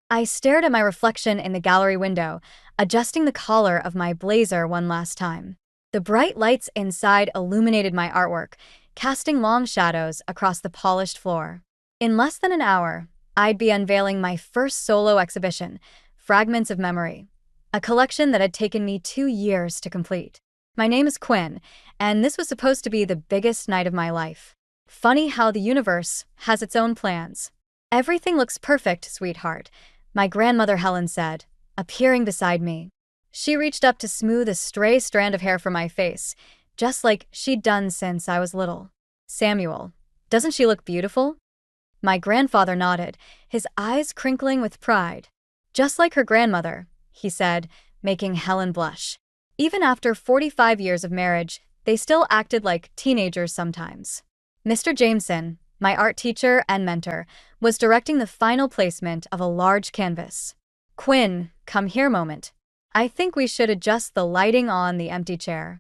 I stared at my reflection in the gallery window, adjusting the collar of my blazer one last time. The bright lights inside illuminated my artwork, casting long shadows across the polished floor. In less than an hour, I'd be unveiling my first solo exhibition, Fragments of Memory, a collection that had taken me 2 years to complete. My name is Quinn, and this was supposed to be the biggest night of my life. Funny how the universe has its own plans. "Everything looks perfect, sweetheart," my grandmother Helen said, appearing beside me. She reached up to smooth a stray strand of hair from my face, just like she'd done since I was little. "Samuel, doesn't she look beautiful?" My grandfather nodded, his eyes crinkling with pride. "Just like her grandmother," he said, making Helen blush. Even after 45 years of marriage, they still acted like teenagers sometimes. Mr. Jameson, my art teacher and mentor, was directing the final placement of a large canvas. "Quinn, come here moment. I think we should adjust the lighting on the empty chair."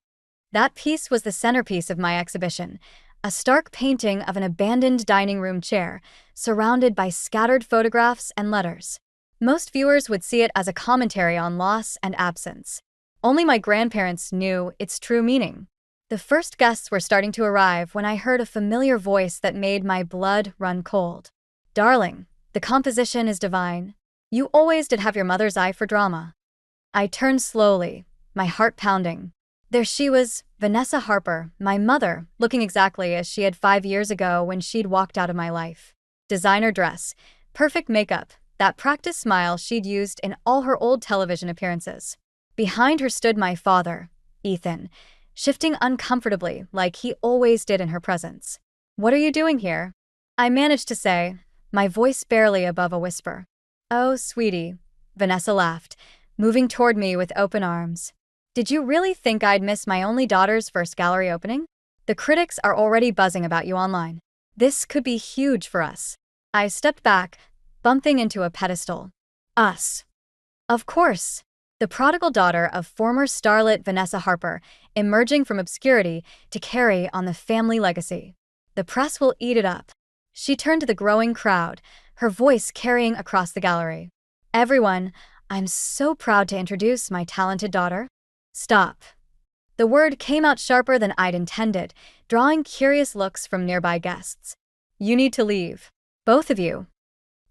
That piece was the centerpiece of my exhibition, a stark painting of an abandoned dining room chair, surrounded by scattered photographs and letters. Most viewers would see it as a commentary on loss and absence. Only my grandparents knew its true meaning. The first guests were starting to arrive when I heard a familiar voice that made my blood run cold. "Darling, the composition is divine. You always did have your mother's eye for drama." I turned slowly, my heart pounding. There she was, Vanessa Harper, my mother, looking exactly as she had 5 years ago when she'd walked out of my life. Designer dress, perfect makeup, that practiced smile she'd used in all her old television appearances. Behind her stood my father, Ethan, shifting uncomfortably like he always did in her presence. "What are you doing here?" I managed to say, my voice barely above a whisper. "Oh, sweetie," Vanessa laughed, moving toward me with open arms. "Did you really think I'd miss my only daughter's first gallery opening? The critics are already buzzing about you online. This could be huge for us." I stepped back, bumping into a pedestal. Us. Of course. The prodigal daughter of former starlet Vanessa Harper, emerging from obscurity to carry on the family legacy. The press will eat it up. She turned to the growing crowd, her voice carrying across the gallery. "Everyone, I'm so proud to introduce my talented daughter." Stop. The word came out sharper than I'd intended, drawing curious looks from nearby guests. "You need to leave. Both of you."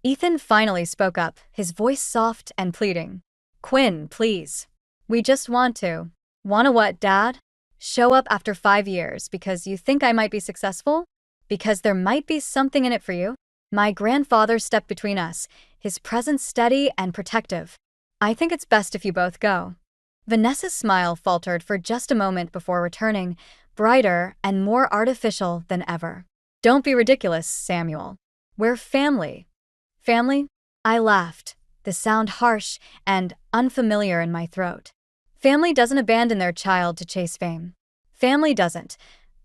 Ethan finally spoke up, his voice soft and pleading. "Quinn, please. We just want to." "Wanna what, Dad? Show up after 5 years because you think I might be successful? Because there might be something in it for you?" My grandfather stepped between us, his presence steady and protective. "I think it's best if you both go." Vanessa's smile faltered for just a moment before returning, brighter and more artificial than ever. "Don't be ridiculous, Samuel. We're family." "Family?" I laughed, the sound harsh and unfamiliar in my throat. "Family doesn't abandon their child to chase fame. Family doesn't."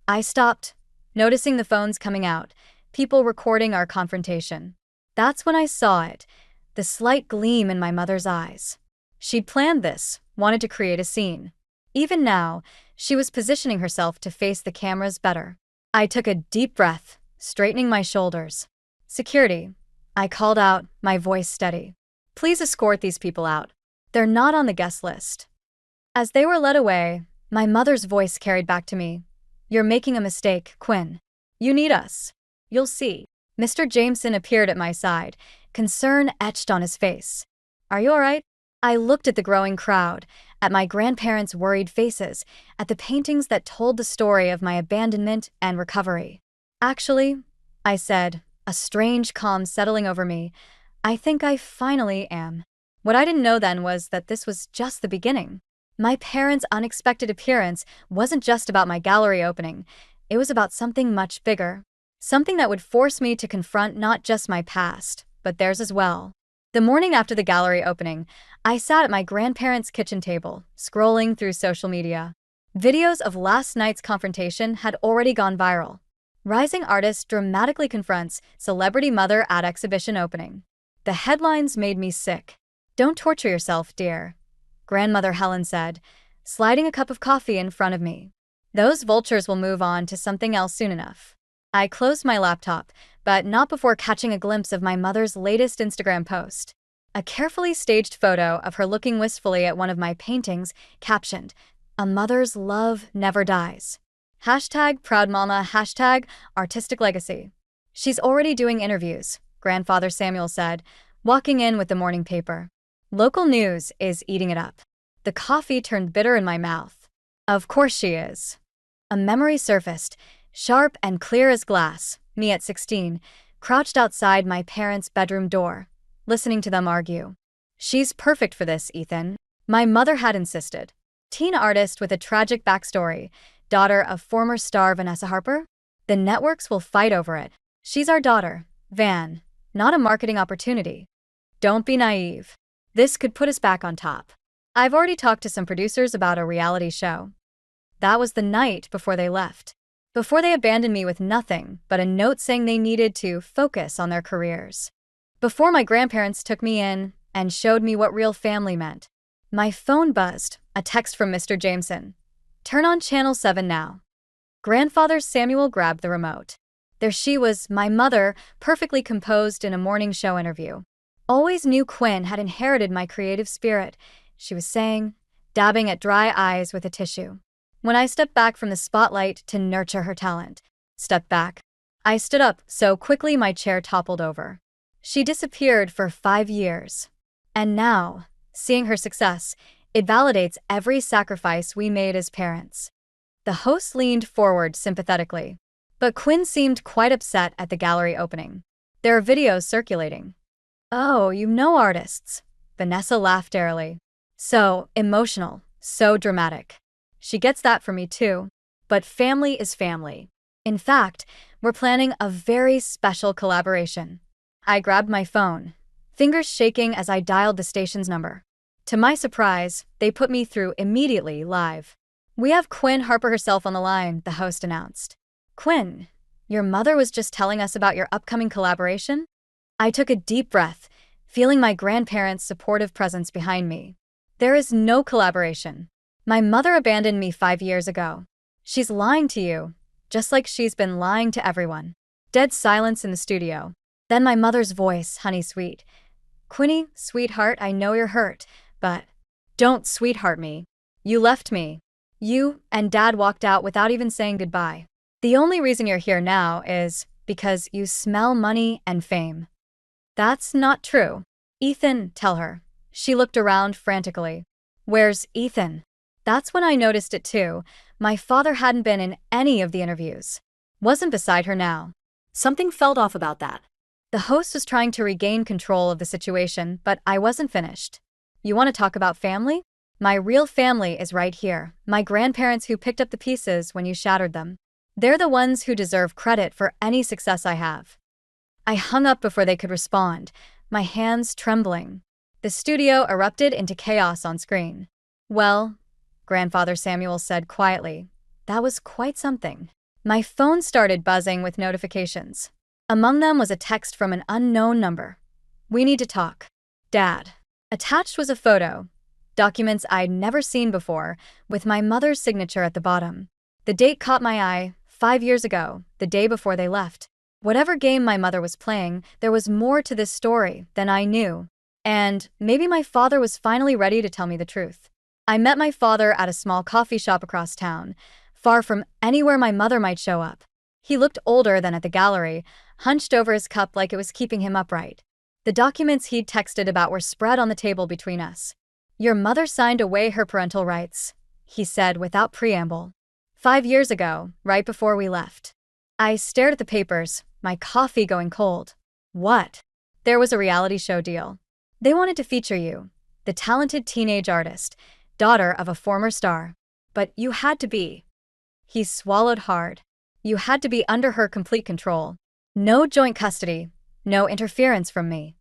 I stopped, noticing the phones coming out, people recording our confrontation. That's when I saw it, the slight gleam in my mother's eyes. She'd planned this, wanted to create a scene. Even now, she was positioning herself to face the cameras better. I took a deep breath, straightening my shoulders. "Security," I called out, my voice steady. "Please escort these people out. They're not on the guest list." As they were led away, my mother's voice carried back to me. "You're making a mistake, Quinn. You need us. You'll see." Mr. Jameson appeared at my side, concern etched on his face. "Are you all right?" I looked at the growing crowd, at my grandparents' worried faces, at the paintings that told the story of my abandonment and recovery. "Actually," I said, a strange calm settling over me, "I think I finally am." What I didn't know then was that this was just the beginning. My parents' unexpected appearance wasn't just about my gallery opening, it was about something much bigger. Something that would force me to confront not just my past, but theirs as well. The morning after the gallery opening, I sat at my grandparents' kitchen table, scrolling through social media. Videos of last night's confrontation had already gone viral. Rising artist dramatically confronts celebrity mother at exhibition opening. The headlines made me sick. "Don't torture yourself, dear," Grandmother Helen said, sliding a cup of coffee in front of me. "Those vultures will move on to something else soon enough." I closed my laptop, but not before catching a glimpse of my mother's latest Instagram post. A carefully staged photo of her looking wistfully at one of my paintings, captioned, "A mother's love never dies." Hashtag proud mama, hashtag artistic legacy. "She's already doing interviews," grandfather Samuel said, walking in with the morning paper. "Local news is eating it up." The coffee turned bitter in my mouth. Of course she is. A memory surfaced, sharp and clear as glass, me at 16, crouched outside my parents' bedroom door, listening to them argue. "She's perfect for this, Ethan," my mother had insisted. Teen artist with a tragic backstory, daughter of former star Vanessa Harper? "The networks will fight over it. She's our daughter, Van, not a marketing opportunity. Don't be naive. This could put us back on top. I've already talked to some producers about a reality show." That was the night before they left. Before they abandoned me with nothing but a note saying they needed to focus on their careers. Before my grandparents took me in and showed me what real family meant. My phone buzzed, a text from Mr. Jameson. "Turn on Channel 7 now." Grandfather Samuel grabbed the remote. There she was, my mother, perfectly composed in a morning show interview. "Always knew Quinn had inherited my creative spirit," she was saying, dabbing at dry eyes with a tissue. When I stepped back from the spotlight to nurture her talent. Stepped back. I stood up so quickly my chair toppled over. She disappeared for 5 years. And now, seeing her success, it validates every sacrifice we made as parents. The host leaned forward sympathetically. But Quinn seemed quite upset at the gallery opening. "There are videos circulating." "Oh, you know artists." Vanessa laughed airily. "So emotional, so dramatic." "She gets that from me too. But family is family. In fact, we're planning a very special collaboration." I grabbed my phone, fingers shaking as I dialed the station's number. To my surprise, they put me through immediately live. "We have Quinn Harper herself on the line," the host announced. "Quinn, your mother was just telling us about your upcoming collaboration?" I took a deep breath, feeling my grandparents' supportive presence behind me. "There is no collaboration. My mother abandoned me 5 years ago. She's lying to you, just like she's been lying to everyone." Dead silence in the studio. Then my mother's voice, honey sweet. "Quinny, sweetheart, I know you're hurt, but don't sweetheart me. You left me. You and Dad walked out without even saying goodbye. The only reason you're here now is because you smell money and fame." "That's not true." "Ethan, tell her." She looked around frantically. "Where's Ethan?" That's when I noticed it too. My father hadn't been in any of the interviews. Wasn't beside her now. Something felt off about that. The host was trying to regain control of the situation, but I wasn't finished. "You want to talk about family? My real family is right here. My grandparents who picked up the pieces when you shattered them. They're the ones who deserve credit for any success I have." I hung up before they could respond, my hands trembling. The studio erupted into chaos on screen. "Well," grandfather Samuel said quietly, "that was quite something." My phone started buzzing with notifications. Among them was a text from an unknown number. "We need to talk. Dad." Attached was a photo, documents I'd never seen before, with my mother's signature at the bottom. The date caught my eye, 5 years ago, the day before they left. Whatever game my mother was playing, there was more to this story than I knew. And maybe my father was finally ready to tell me the truth. I met my father at a small coffee shop across town, far from anywhere my mother might show up. He looked older than at the gallery, hunched over his cup like it was keeping him upright. The documents he'd texted about were spread on the table between us. "Your mother signed away her parental rights," he said without preamble. 5 years ago, right before we left." I stared at the papers, my coffee going cold. "What?" "There was a reality show deal. They wanted to feature you, the talented teenage artist, daughter of a former star. But you had to be." He swallowed hard. "You had to be under her complete control. No joint custody, no interference from me.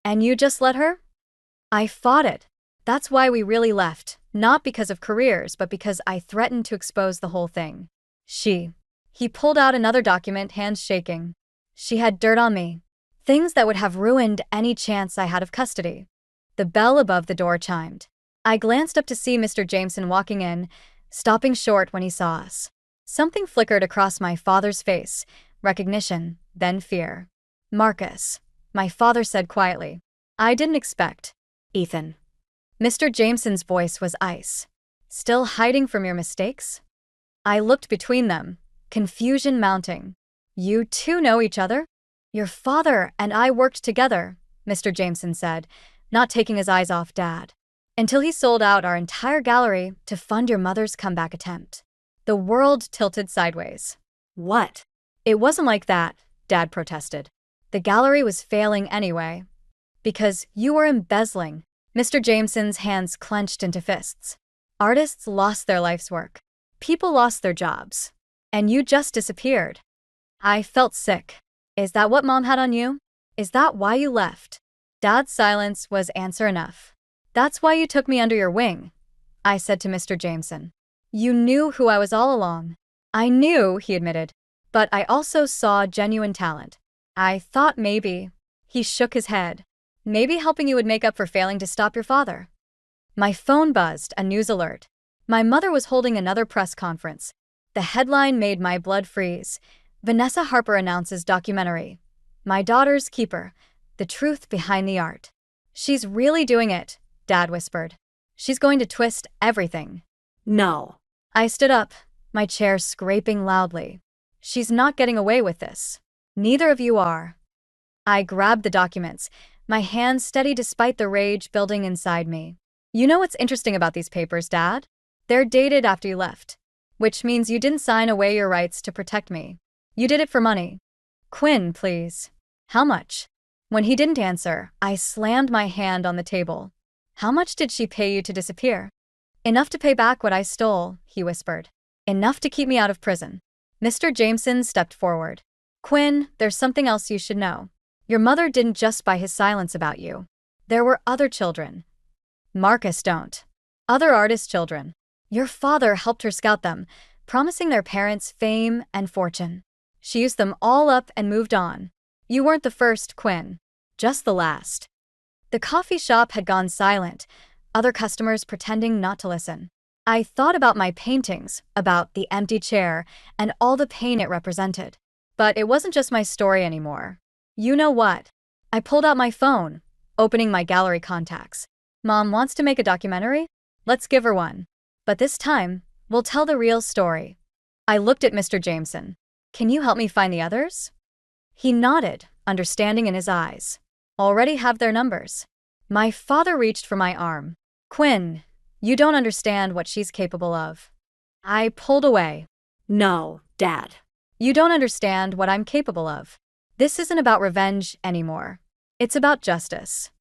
And you just let her?" I fought it. "That's why we really left, not because of careers, but because I threatened to expose the whole thing. He pulled out another document, hands shaking. "She had dirt on me. Things that would have ruined any chance I had of custody." The bell above the door chimed. I glanced up to see Mr. Jameson walking in, stopping short when he saw us. Something flickered across my father's face, recognition, then fear. "Marcus," my father said quietly. I didn't expect. Ethan. Mr. Jameson's voice was ice. Still hiding from your mistakes? I looked between them, confusion mounting. You two know each other? Your father and I worked together, Mr. Jameson said, not taking his eyes off Dad. Until he sold out our entire gallery to fund your mother's comeback attempt. The world tilted sideways. What? It wasn't like that, Dad protested. The gallery was failing anyway. Because you were embezzling. Mr. Jameson's hands clenched into fists. Artists lost their life's work. People lost their jobs. And you just disappeared. I felt sick. Is that what Mom had on you? Is that why you left? Dad's silence was answer enough. That's why you took me under your wing, I said to Mr. Jameson. You knew who I was all along. I knew, he admitted, but I also saw genuine talent. I thought maybe. He shook his head. Maybe helping you would make up for failing to stop your father. My phone buzzed, a news alert. My mother was holding another press conference. The headline made my blood freeze. Vanessa Harper announces documentary. My daughter's keeper. The truth behind the art. She's really doing it, Dad whispered. She's going to twist everything. No. I stood up, my chair scraping loudly. She's not getting away with this. Neither of you are. I grabbed the documents, my hands steady despite the rage building inside me. You know what's interesting about these papers, Dad? They're dated after you left, which means you didn't sign away your rights to protect me. You did it for money. Quinn, please. How much? When he didn't answer, I slammed my hand on the table. How much did she pay you to disappear? Enough to pay back what I stole, he whispered. Enough to keep me out of prison. Mr. Jameson stepped forward. Quinn, there's something else you should know. Your mother didn't just buy his silence about you. There were other children. Marcus don't. Other artist children. Your father helped her scout them, promising their parents fame and fortune. She used them all up and moved on. You weren't the first, Quinn. Just the last. The coffee shop had gone silent, other customers pretending not to listen. I thought about my paintings, about the empty chair, and all the pain it represented. But it wasn't just my story anymore. You know what? I pulled out my phone, opening my gallery contacts. Mom wants to make a documentary? Let's give her one. But this time, we'll tell the real story. I looked at Mr. Jameson. Can you help me find the others? He nodded, understanding in his eyes. Already have their numbers. My father reached for my arm. Quinn, you don't understand what she's capable of. I pulled away. No, Dad. You don't understand what I'm capable of. This isn't about revenge anymore. It's about justice.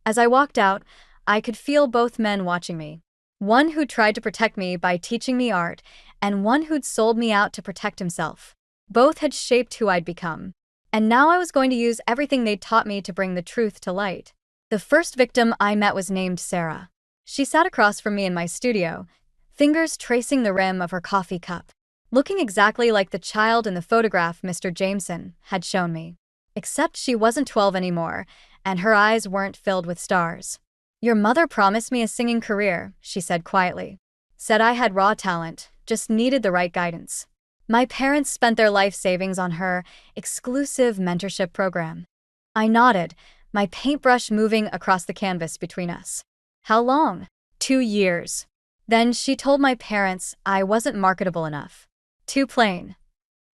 As I walked out, I could feel both men watching me. One who tried to protect me by teaching me art, and one who'd sold me out to protect himself. Both had shaped who I'd become. And now I was going to use everything they'd taught me to bring the truth to light. The first victim I met was named Sarah. She sat across from me in my studio, fingers tracing the rim of her coffee cup, looking exactly like the child in the photograph Mr. Jameson had shown me. Except she wasn't 12 anymore, and her eyes weren't filled with stars. Your mother promised me a singing career, she said quietly. Said I had raw talent, just needed the right guidance. My parents spent their life savings on her exclusive mentorship program. I nodded, my paintbrush moving across the canvas between us. How long? 2 years. Then she told my parents I wasn't marketable enough. Too plain.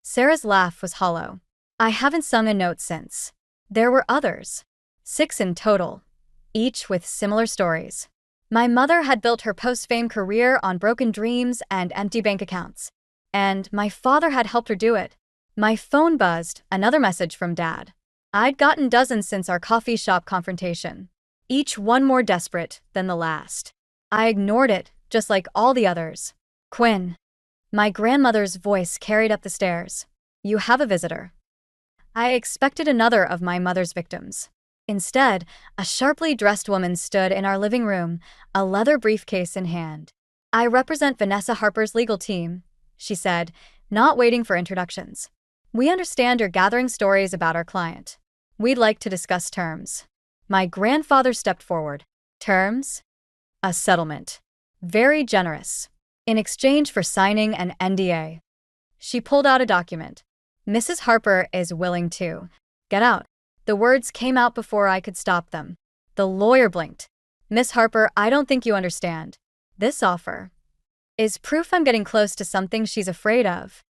Sarah's laugh was hollow. I haven't sung a note since. There were others. 6 in total, each with similar stories. My mother had built her post-fame career on broken dreams and empty bank accounts. And my father had helped her do it. My phone buzzed, another message from Dad. I'd gotten dozens since our coffee shop confrontation, each one more desperate than the last. I ignored it, just like all the others. Quinn. My grandmother's voice carried up the stairs. You have a visitor. I expected another of my mother's victims. Instead, a sharply dressed woman stood in our living room, a leather briefcase in hand. I represent Vanessa Harper's legal team, she said, not waiting for introductions. We understand you're gathering stories about our client. We'd like to discuss terms. My grandfather stepped forward. Terms? A settlement. Very generous. In exchange for signing an NDA. She pulled out a document. Mrs. Harper is willing to get out. The words came out before I could stop them. The lawyer blinked. Miss Harper, I don't think you understand. This offer is proof I'm getting close to something she's afraid of.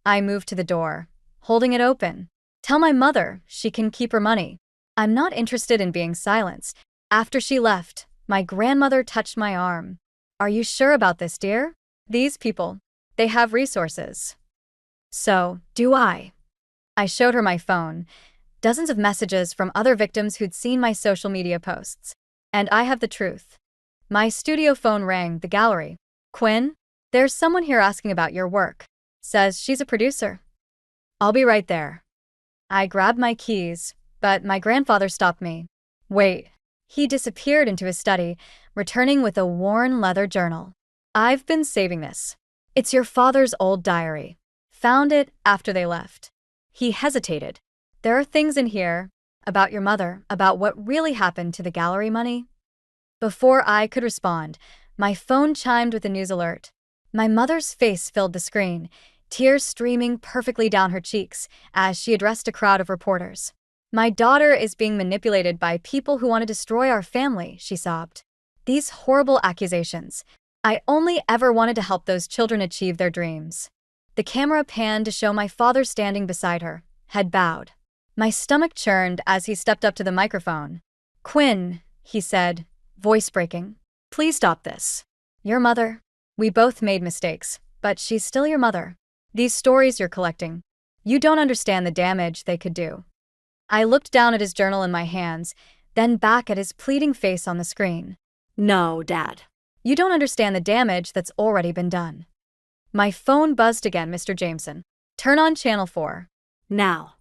I moved to the door, holding it open. Tell my mother she can keep her money. I'm not interested in being silenced. After she left, my grandmother touched my arm. Are you sure about this, dear? These people, they have resources. So, do I. I showed her my phone, dozens of messages from other victims who'd seen my social media posts. And I have the truth. My studio phone rang, the gallery. Quinn, there's someone here asking about your work. Says she's a producer. I'll be right there. I grabbed my keys, but my grandfather stopped me. Wait. He disappeared into his study, returning with a worn leather journal. I've been saving this. It's your father's old diary. Found it after they left. He hesitated. There are things in here about your mother, about what really happened to the gallery money. Before I could respond, my phone chimed with a news alert. My mother's face filled the screen, tears streaming perfectly down her cheeks as she addressed a crowd of reporters. My daughter is being manipulated by people who want to destroy our family, she sobbed. These horrible accusations. I only ever wanted to help those children achieve their dreams. The camera panned to show my father standing beside her, head bowed. My stomach churned as he stepped up to the microphone. Quinn, he said, voice breaking. Please stop this. Your mother. We both made mistakes, but she's still your mother. These stories you're collecting. You don't understand the damage they could do. I looked down at his journal in my hands, then back at his pleading face on the screen. No, Dad. You don't understand the damage that's already been done. My phone buzzed again, Mr. Jameson. Turn on Channel 4. Now.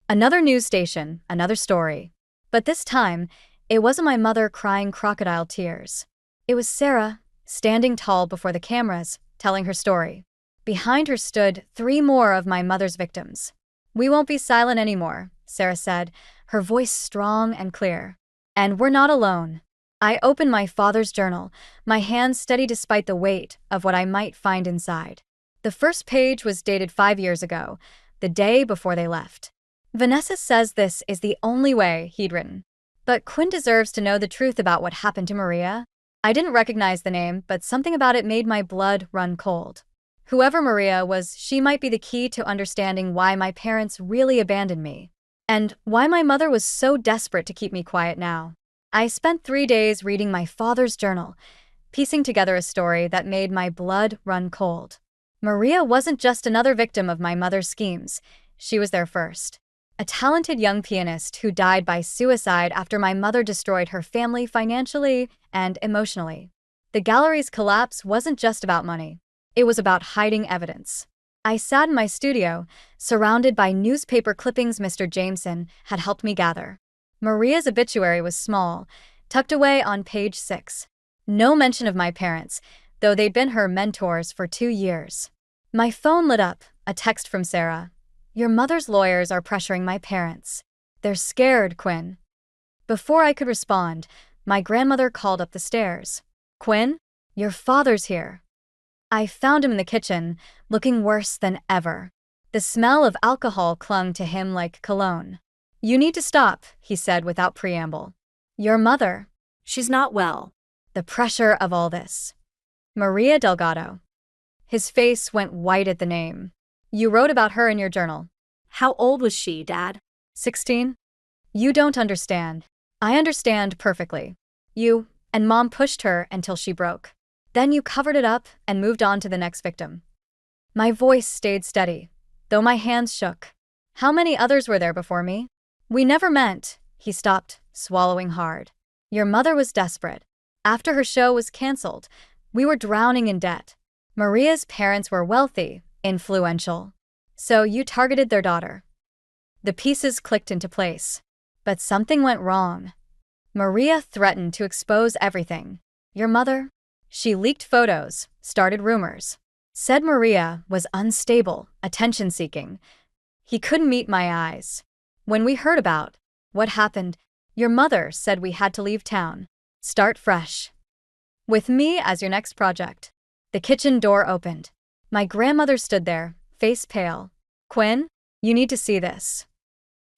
Another news station, another story. But this time, it wasn't my mother crying crocodile tears. It was Sarah, standing tall before the cameras, telling her story. Behind her stood 3 more of my mother's victims. We won't be silent anymore, Sarah said, her voice strong and clear. And we're not alone. I opened my father's journal, my hands steady despite the weight of what I might find inside. The first page was dated 5 years ago, the day before they left. Vanessa says this is the only way, he'd written. But Quinn deserves to know the truth about what happened to Maria. I didn't recognize the name, but something about it made my blood run cold. Whoever Maria was, she might be the key to understanding why my parents really abandoned me. And why my mother was so desperate to keep me quiet now. I spent 3 days reading my father's journal, piecing together a story that made my blood run cold. Maria wasn't just another victim of my mother's schemes. She was their first. A talented young pianist who died by suicide after my mother destroyed her family financially and emotionally. The gallery's collapse wasn't just about money. It was about hiding evidence. I sat in my studio, surrounded by newspaper clippings Mr. Jameson had helped me gather. Maria's obituary was small, tucked away on page 6. No mention of my parents, though they'd been her mentors for 2 years. My phone lit up, a text from Sarah. Your mother's lawyers are pressuring my parents. They're scared, Quinn. Before I could respond, my grandmother called up the stairs. Quinn, your father's here. I found him in the kitchen, looking worse than ever. The smell of alcohol clung to him like cologne. You need to stop, he said without preamble. Your mother. She's not well. The pressure of all this. Maria Delgado. His face went white at the name. You wrote about her in your journal. How old was she, Dad? 16? You don't understand. I understand perfectly. You and Mom pushed her until she broke. Then you covered it up and moved on to the next victim. My voice stayed steady, though my hands shook. How many others were there before me? We never meant. He stopped, swallowing hard. Your mother was desperate. After her show was canceled, we were drowning in debt. Maria's parents were wealthy, influential. So you targeted their daughter. The pieces clicked into place. But something went wrong. Maria threatened to expose everything. Your mother? She leaked photos, started rumors. Said Maria was unstable, attention-seeking. He couldn't meet my eyes. When we heard about what happened, your mother said we had to leave town. Start fresh. With me as your next project. The kitchen door opened. My grandmother stood there, face pale. Quinn, you need to see this.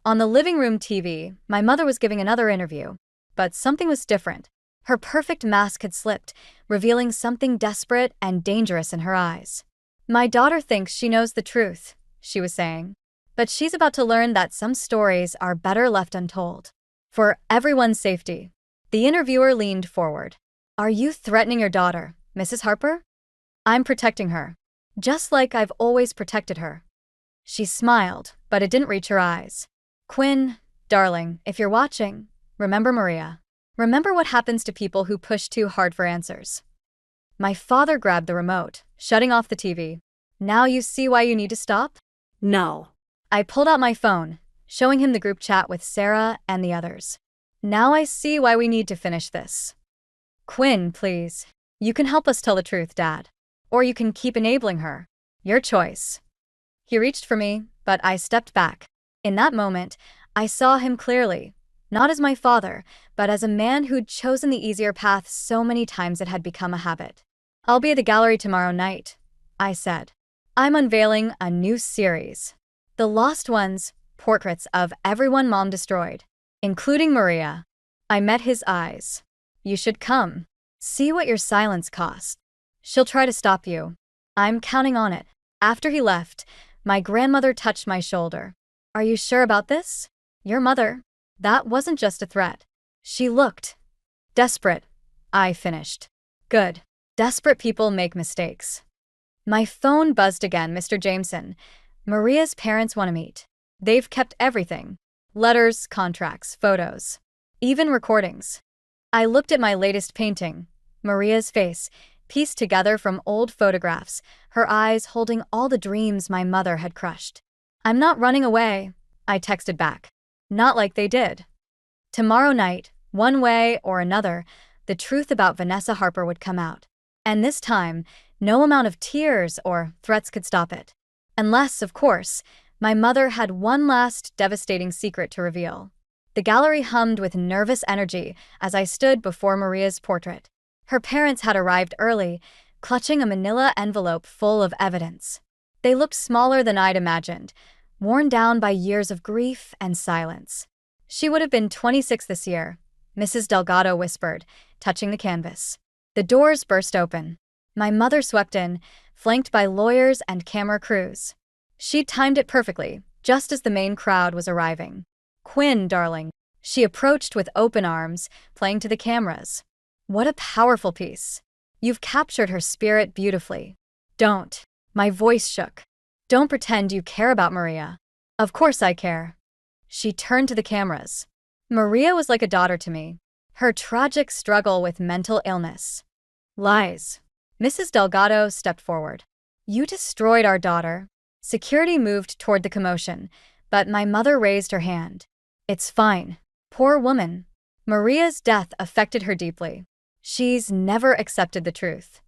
On the living room TV, my mother was giving another interview. but something was different. Her perfect mask had slipped, revealing something desperate and dangerous in her eyes. "My daughter thinks she knows the truth," she was saying. "But she's about to learn that some stories are better left untold." For everyone's safety, the interviewer leaned forward. "Are you threatening your daughter, Mrs. Harper?" "I'm protecting her, just like I've always protected her." She smiled, but it didn't reach her eyes. "Quinn, darling, if you're watching, remember Maria. Remember what happens to people who push too hard for answers." My father grabbed the remote, shutting off the TV. "Now you see why you need to stop?" No. I pulled out my phone, showing him the group chat with Sarah and the others. "Now I see why we need to finish this." "Quinn, please. You can help us tell the truth, Dad. Or you can keep enabling her. Your choice." He reached for me, but I stepped back. In that moment, I saw him clearly, not as my father, but as a man who'd chosen the easier path so many times it had become a habit. "I'll be at the gallery tomorrow night," I said. "I'm unveiling a new series. The Lost Ones, portraits of everyone Mom destroyed, including Maria." I met his eyes. "You should come. See what your silence costs. She'll try to stop you. I'm counting on it." After he left, my grandmother touched my shoulder. "Are you sure about this? Your mother?" That wasn't just a threat. She looked desperate. I finished. "Good. Desperate people make mistakes." My phone buzzed again. "Mr. Jameson, Maria's parents want to meet. They've kept everything. Letters, contracts, photos, even recordings." I looked at my latest painting, Maria's face, pieced together from old photographs, her eyes holding all the dreams my mother had crushed. "I'm not running away," I texted back. "Not like they did." Tomorrow night, one way or another, the truth about Vanessa Harper would come out. And this time, no amount of tears or threats could stop it. Unless, of course, my mother had one last devastating secret to reveal. The gallery hummed with nervous energy as I stood before Maria's portrait. Her parents had arrived early, clutching a manila envelope full of evidence. They looked smaller than I'd imagined, worn down by years of grief and silence. "She would have been 26 this year," Mrs. Delgado whispered, touching the canvas. The doors burst open. My mother swept in, flanked by lawyers and camera crews. She'd timed it perfectly, just as the main crowd was arriving. "Quinn, darling." She approached with open arms, playing to the cameras. "What a powerful piece. You've captured her spirit beautifully. Don't." My voice shook. "Don't pretend you care about Maria." "Of course I care." She turned to the cameras. "Maria was like a daughter to me. Her tragic struggle with mental illness." "Lies." Mrs. Delgado stepped forward. "You destroyed our daughter." Security moved toward the commotion, but my mother raised her hand. "It's fine. Poor woman. Maria's death affected her deeply. She's never accepted the truth."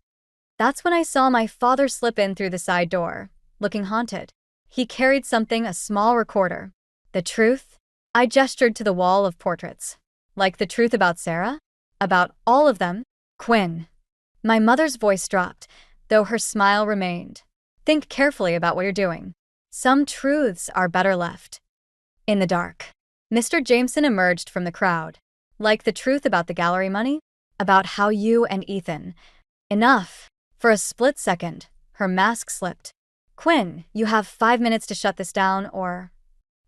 That's when I saw my father slip in through the side door, looking haunted. He carried something, a small recorder. "The truth?" I gestured to the wall of portraits. "Like the truth about Sarah? About all of them?" "Quinn." My mother's voice dropped, though her smile remained. "Think carefully about what you're doing. Some truths are better left in the dark." Mr. Jameson emerged from the crowd. "Like the truth about the gallery money? About how you and Ethan—" Enough. For a split second, her mask slipped. "Quinn, you have 5 minutes to shut this down or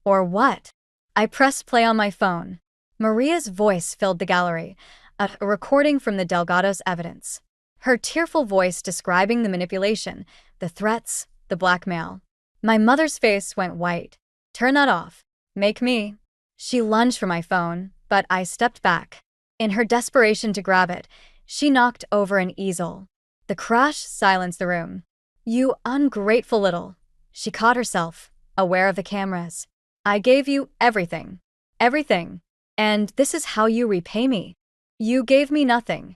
what?" I pressed play on my phone. Maria's voice filled the gallery, a recording from the Delgado's evidence. Her tearful voice describing the manipulation, the threats, the blackmail. My mother's face went white. "Turn that off. Make me." She lunged for my phone, but I stepped back. In her desperation to grab it, she knocked over an easel. The crash silenced the room. "You ungrateful little." She caught herself, aware of the cameras. "I gave you everything. Everything. And this is how you repay me. You gave me nothing."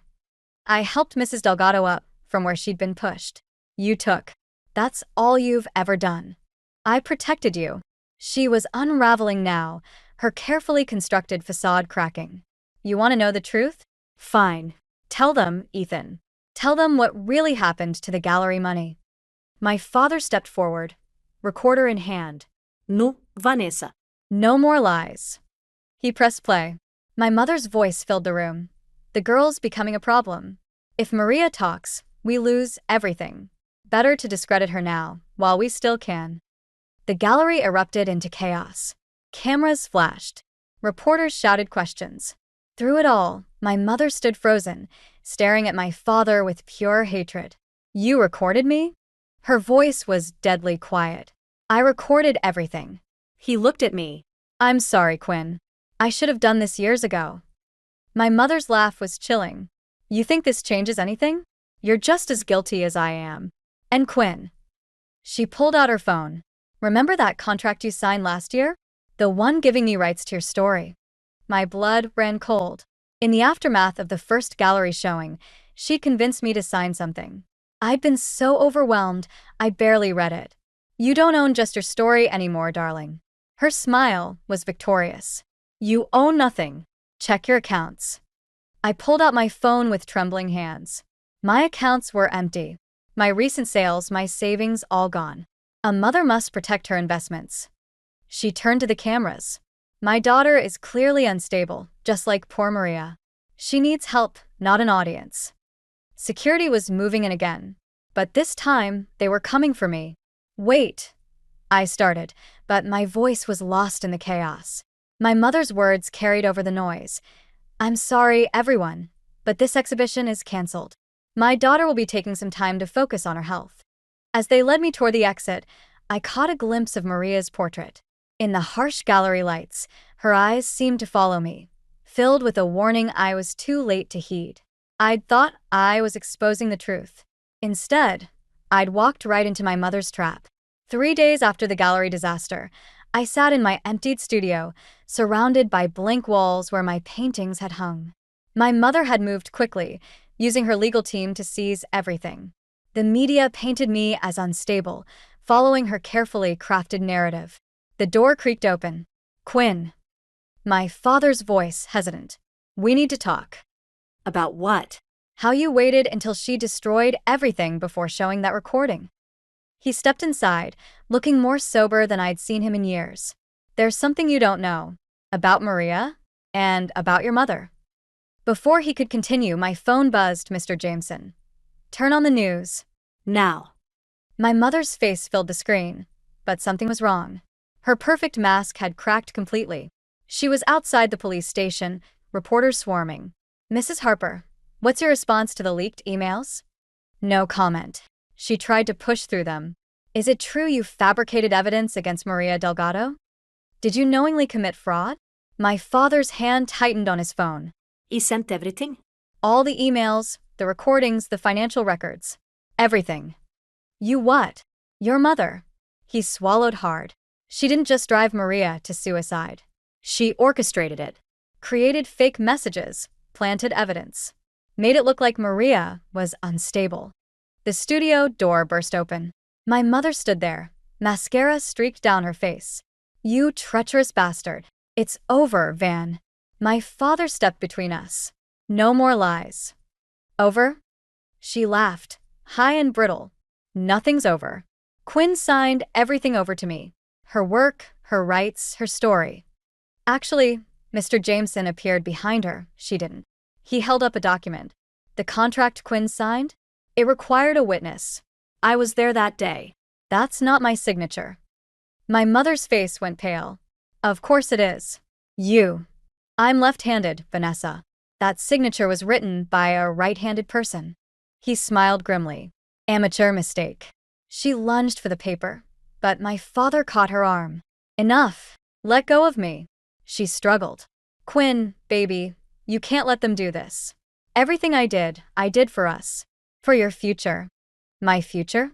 I helped Mrs. Delgado up from where she'd been pushed. "You took. That's all you've ever done. I protected you." She was unraveling now, her carefully constructed facade cracking. "You want to know the truth? Fine. Tell them, Ethan. Tell them what really happened to the gallery money." My father stepped forward, recorder in hand. No, Vanessa. "No more lies." He pressed play. My mother's voice filled the room. The girl's becoming a problem. If Maria talks, we lose everything. Better to discredit her now, while we still can. The gallery erupted into chaos. Cameras flashed. Reporters shouted questions. Through it all, my mother stood frozen, staring at my father with pure hatred. "You recorded me?" Her voice was deadly quiet. "I recorded everything." He looked at me. "I'm sorry, Quinn. I should have done this years ago." My mother's laugh was chilling. "You think this changes anything? You're just as guilty as I am. And Quinn." She pulled out her phone. "Remember that contract you signed last year? The one giving me rights to your story." My blood ran cold. In the aftermath of the first gallery showing, she'd convinced me to sign something. I'd been so overwhelmed, I barely read it. "You don't own just your story anymore, darling." Her smile was victorious. "You own nothing. Check your accounts." I pulled out my phone with trembling hands. My accounts were empty. My recent sales, my savings, all gone. A mother must protect her investments. She turned to the cameras. "My daughter is clearly unstable, just like poor Maria. She needs help, not an audience." Security was moving in again, but this time they were coming for me. "Wait," I started, but my voice was lost in the chaos. My mother's words carried over the noise. "I'm sorry, everyone, but this exhibition is canceled. My daughter will be taking some time to focus on her health." As they led me toward the exit, I caught a glimpse of Maria's portrait. In the harsh gallery lights, her eyes seemed to follow me, filled with a warning I was too late to heed. I'd thought I was exposing the truth. Instead, I'd walked right into my mother's trap. 3 days after the gallery disaster, I sat in my emptied studio, surrounded by blank walls where my paintings had hung. My mother had moved quickly, using her legal team to seize everything. The media painted me as unstable, following her carefully crafted narrative. The door creaked open. "Quinn." My father's voice hesitant. "We need to talk." About what? "How you waited until she destroyed everything before showing that recording." He stepped inside, looking more sober than I'd seen him in years. "There's something you don't know. About Maria, and about your mother." Before he could continue, my phone buzzed. "Mr. Jameson. Turn on the news." Now. My mother's face filled the screen, but something was wrong. Her perfect mask had cracked completely. She was outside the police station, reporters swarming. "Mrs. Harper, what's your response to the leaked emails?" No comment. She tried to push through them. "Is it true you fabricated evidence against Maria Delgado? Did you knowingly commit fraud?" My father's hand tightened on his phone. He sent everything? "All the emails, the recordings, the financial records. Everything." "You what?" "Your mother." He swallowed hard. "She didn't just drive Maria to suicide. She orchestrated it. Created fake messages, planted evidence. Made it look like Maria was unstable." The studio door burst open. My mother stood there, mascara streaked down her face. "You treacherous bastard. It's over, Van." My father stepped between us. "No more lies." "Over?" She laughed, high and brittle. "Nothing's over. Quinn signed everything over to me. Her work, her rights, her story." Actually, Mr. Jameson appeared behind her. She didn't. He held up a document. "The contract Quinn signed? It required a witness. I was there that day. That's not my signature." My mother's face went pale. "Of course it is. You." "I'm left-handed, Vanessa. That signature was written by a right-handed person." He smiled grimly. "Amateur mistake." She lunged for the paper, but my father caught her arm. "Enough. Let go of me." She struggled. "Quinn, baby, you can't let them do this. Everything I did for us. For your future." "My future?"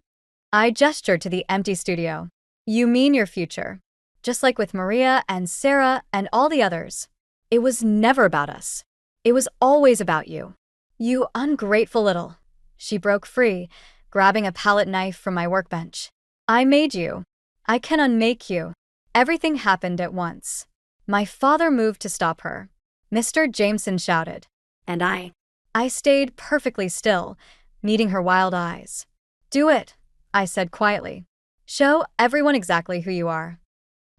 I gestured to the empty studio. "You mean your future. Just like with Maria and Sarah and all the others. It was never about us. It was always about you. You ungrateful little." She broke free, grabbing a palette knife from my workbench. "I made you. I can unmake you." Everything happened at once. My father moved to stop her. Mr. Jameson shouted. And I stayed perfectly still, meeting her wild eyes. "Do it," I said quietly. "Show everyone exactly who you are."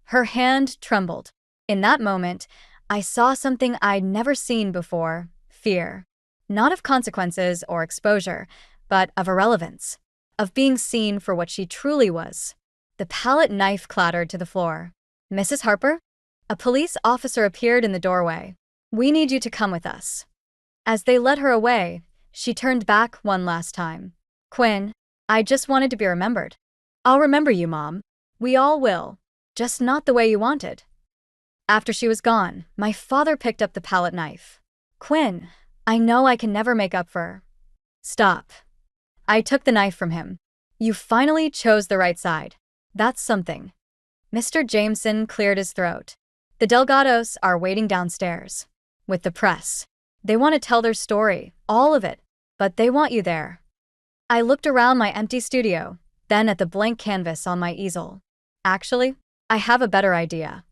Her hand trembled. In that moment, I saw something I'd never seen before: fear. Not of consequences or exposure, but of irrelevance, of being seen for what she truly was. The palette knife clattered to the floor. "Mrs. Harper?" A police officer appeared in the doorway. "We need you to come with us." As they led her away, she turned back one last time. "Quinn, I just wanted to be remembered." "I'll remember you, Mom. We all will. Just not the way you wanted." After she was gone, my father picked up the palette knife. "Quinn, I know I can never make up for." "Stop." I took the knife from him. "You finally chose the right side. That's something." Mr. Jameson cleared his throat. "The Delgados are waiting downstairs. With the press. They want to tell their story, all of it, but they want you there." I looked around my empty studio, then at the blank canvas on my easel. "Actually, I have a better idea."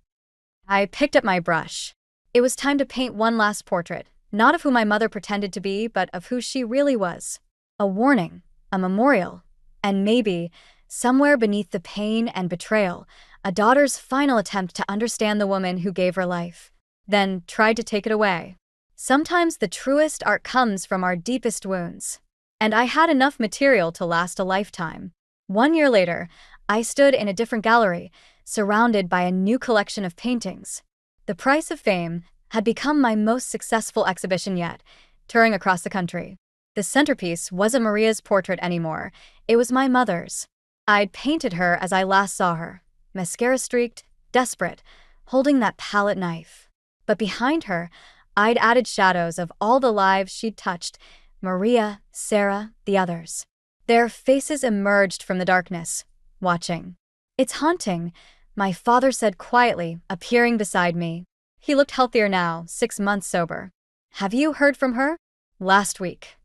I picked up my brush. It was time to paint one last portrait, not of who my mother pretended to be, but of who she really was. A warning, a memorial, and maybe, somewhere beneath the pain and betrayal, a daughter's final attempt to understand the woman who gave her life, then tried to take it away. Sometimes the truest art comes from our deepest wounds. And I had enough material to last a lifetime. 1 year later, I stood in a different gallery, surrounded by a new collection of paintings. The Price of Fame had become my most successful exhibition yet, touring across the country. The centerpiece wasn't Maria's portrait anymore, it was my mother's. I'd painted her as I last saw her, mascara-streaked, desperate, holding that palette knife. But behind her, I'd added shadows of all the lives she'd touched: Maria, Sarah, the others. Their faces emerged from the darkness, watching. "It's haunting," my father said quietly, appearing beside me. He looked healthier now, 6 months sober. "Have you heard from her?" "Last week."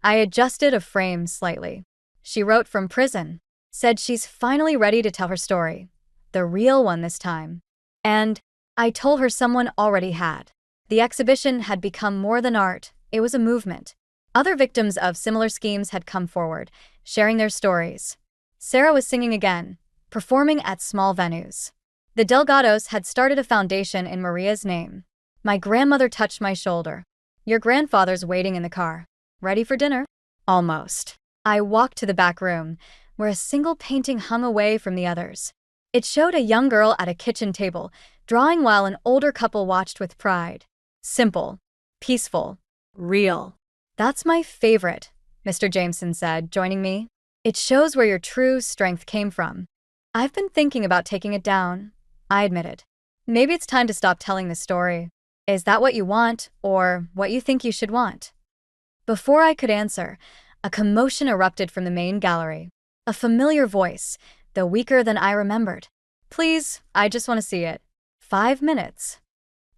I adjusted a frame slightly. "She wrote from prison. Said she's finally ready to tell her story. The real one this time." And I told her someone already had. The exhibition had become more than art, it was a movement. Other victims of similar schemes had come forward, sharing their stories. Sarah was singing again, performing at small venues. The Delgados had started a foundation in Maria's name. My grandmother touched my shoulder. "Your grandfather's waiting in the car. Ready for dinner?" "Almost." I walked to the back room, where a single painting hung away from the others. It showed a young girl at a kitchen table, drawing while an older couple watched with pride. Simple, peaceful, Real. "That's my favorite," Mr. Jameson said, joining me. "It shows where your true strength came from." "I've been thinking about taking it down," I admitted. "Maybe it's time to stop telling the story. Is that what you want, or what you think you should want?" Before I could answer, a commotion erupted from the main gallery. A familiar voice, though weaker than I remembered. "Please, I just want to see it. 5 minutes."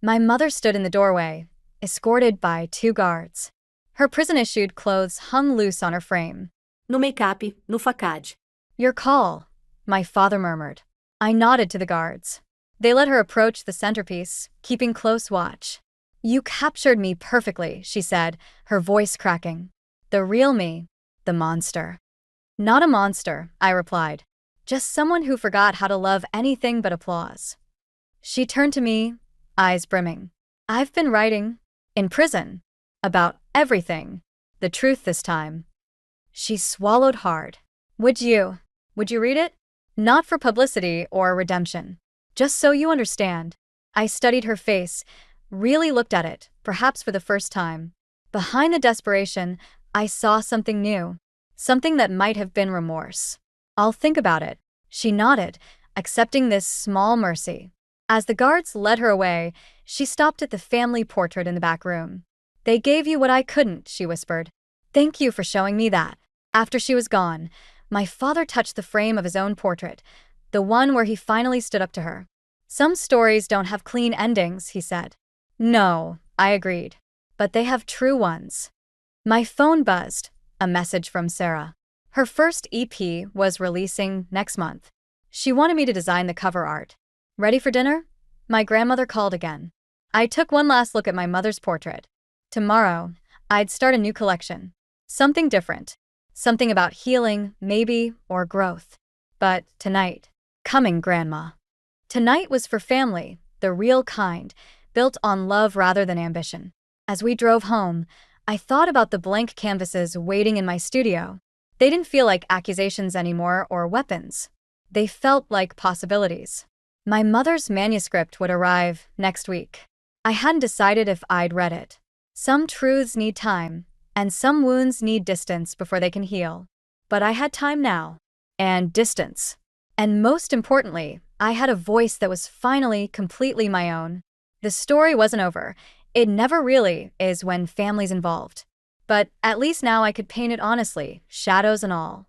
My mother stood in the doorway, escorted by 2 guards. Her prison-issued clothes hung loose on her frame. No make-up, no facade. "Your call," my father murmured. I nodded to the guards. They let her approach the centerpiece, keeping close watch. "You captured me perfectly," she said, her voice cracking. "The real me, the monster." "Not a monster," I replied. "Just someone who forgot how to love anything but applause." She turned to me, eyes brimming. "I've been writing, in prison, about everything. The truth this time." She swallowed hard. Would you read it? Not for publicity or redemption. Just so you understand." I studied her face, really looked at it, perhaps for the first time. Behind the desperation, I saw something new. Something that might have been remorse. "I'll think about it." She nodded, accepting this small mercy. As the guards led her away, she stopped at the family portrait in the back room. "They gave you what I couldn't," she whispered. "Thank you for showing me that." After she was gone, my father touched the frame of his own portrait, the one where he finally stood up to her. "Some stories don't have clean endings," he said. "No," I agreed. "But they have true ones." My phone buzzed, a message from Sarah. Her first EP was releasing next month. She wanted me to design the cover art. "Ready for dinner?" My grandmother called again. I took one last look at my mother's portrait. Tomorrow, I'd start a new collection. Something different. Something about healing, maybe, or growth. But tonight, coming, Grandma. Tonight was for family, the real kind, built on love rather than ambition. As we drove home, I thought about the blank canvases waiting in my studio. They didn't feel like accusations anymore or weapons. They felt like possibilities. My mother's manuscript would arrive next week. I hadn't decided if I'd read it. Some truths need time, and some wounds need distance before they can heal. But I had time now. And distance. And most importantly, I had a voice that was finally completely my own. The story wasn't over. It never really is when family's involved. But at least now I could paint it honestly, shadows and all.